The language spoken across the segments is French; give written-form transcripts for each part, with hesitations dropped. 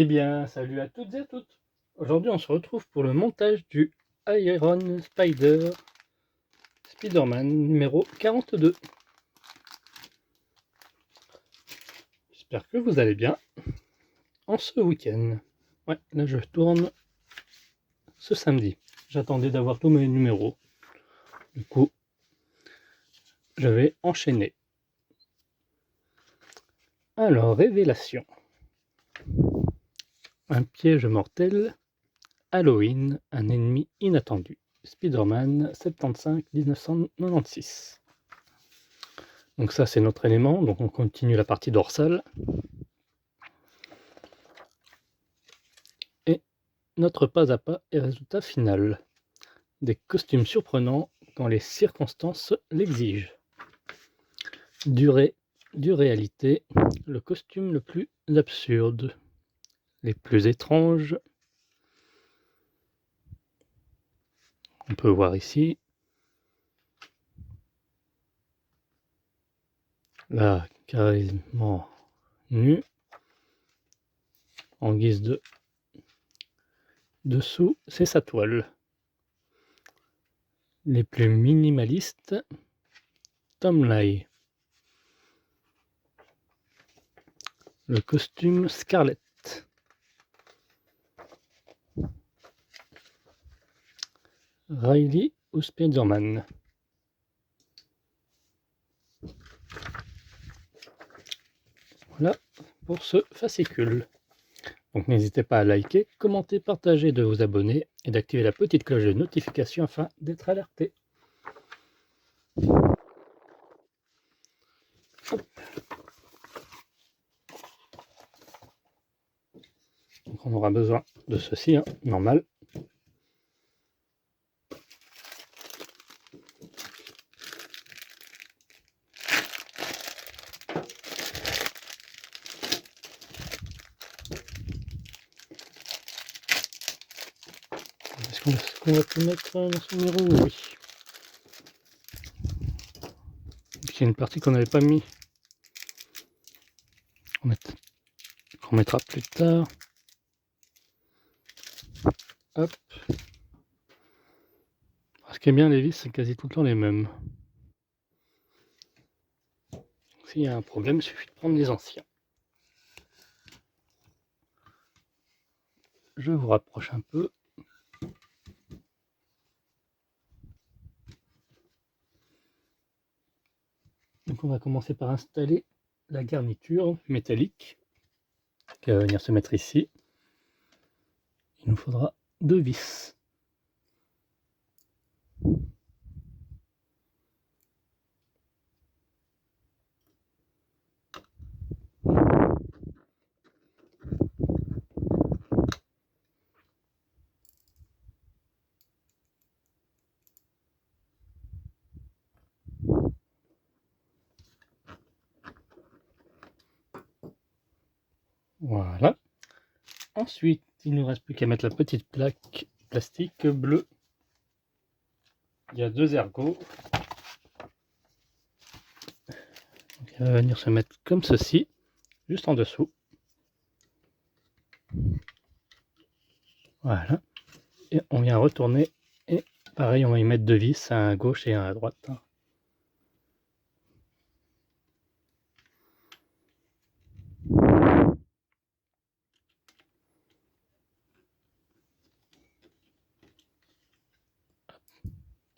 Eh bien, salut à toutes et à toutes. Aujourd'hui, on se retrouve pour le montage du Iron Spider-Man numéro 42. J'espère que vous allez bien en ce week-end. Ouais, là je tourne ce samedi. J'attendais d'avoir tous mes numéros. Du coup, je vais enchaîner. Alors, révélation. Un piège mortel. Halloween, un ennemi inattendu. Spider-Man 75-1996. Donc ça c'est notre élément, donc on continue la partie dorsale. Et notre pas à pas et résultat final. Des costumes surprenants quand les circonstances l'exigent. Durée, réalité, le costume le plus absurde, les plus étranges. On peut voir ici. Là, carrément nu, en guise de dessous, c'est sa toile. Les plus minimalistes, Tom Lai. Le costume Scarlett. Riley ou Spider-Man. Voilà pour ce fascicule. Donc n'hésitez pas à liker, commenter, partager, de vous abonner et d'activer la petite cloche de notification afin d'être alerté. Donc on aura besoin de ceci, hein, normal. Est-ce qu'on va tout mettre dans son numéro? Oui. Il y a une partie qu'on n'avait pas mis. On mettra plus tard. Hop. Ce qui est bien, les vis, c'est quasi tout le temps les mêmes. S'il y a un problème, il suffit de prendre les anciens. Je vous rapproche un peu. Donc on va commencer par installer la garniture métallique qui va venir se mettre ici. Il nous faudra 2 vis. Voilà. Ensuite, il ne nous reste plus qu'à mettre la petite plaque plastique bleue. Il y a 2 ergots. Donc, il va venir se mettre comme ceci, juste en dessous. Voilà. Et on vient retourner. Et pareil, on va y mettre 2 vis, un à gauche et un à droite.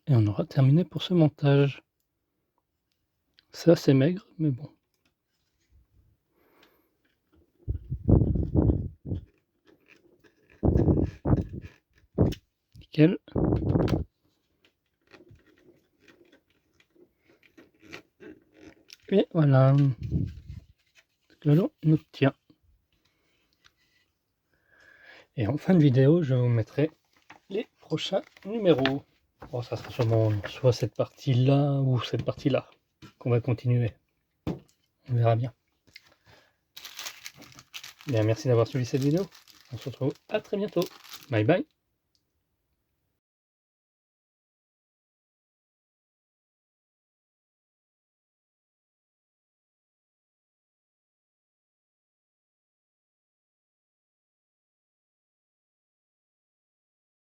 Et on aura terminé pour ce montage. C'est assez maigre, mais bon. Nickel. Et voilà. Que l'on obtient. Et en fin de vidéo, je vous mettrai les prochains numéros. Bon, ça sera sûrement soit cette partie-là ou cette partie-là qu'on va continuer. On verra bien. Bien, merci d'avoir suivi cette vidéo. On se retrouve à très bientôt. Bye bye.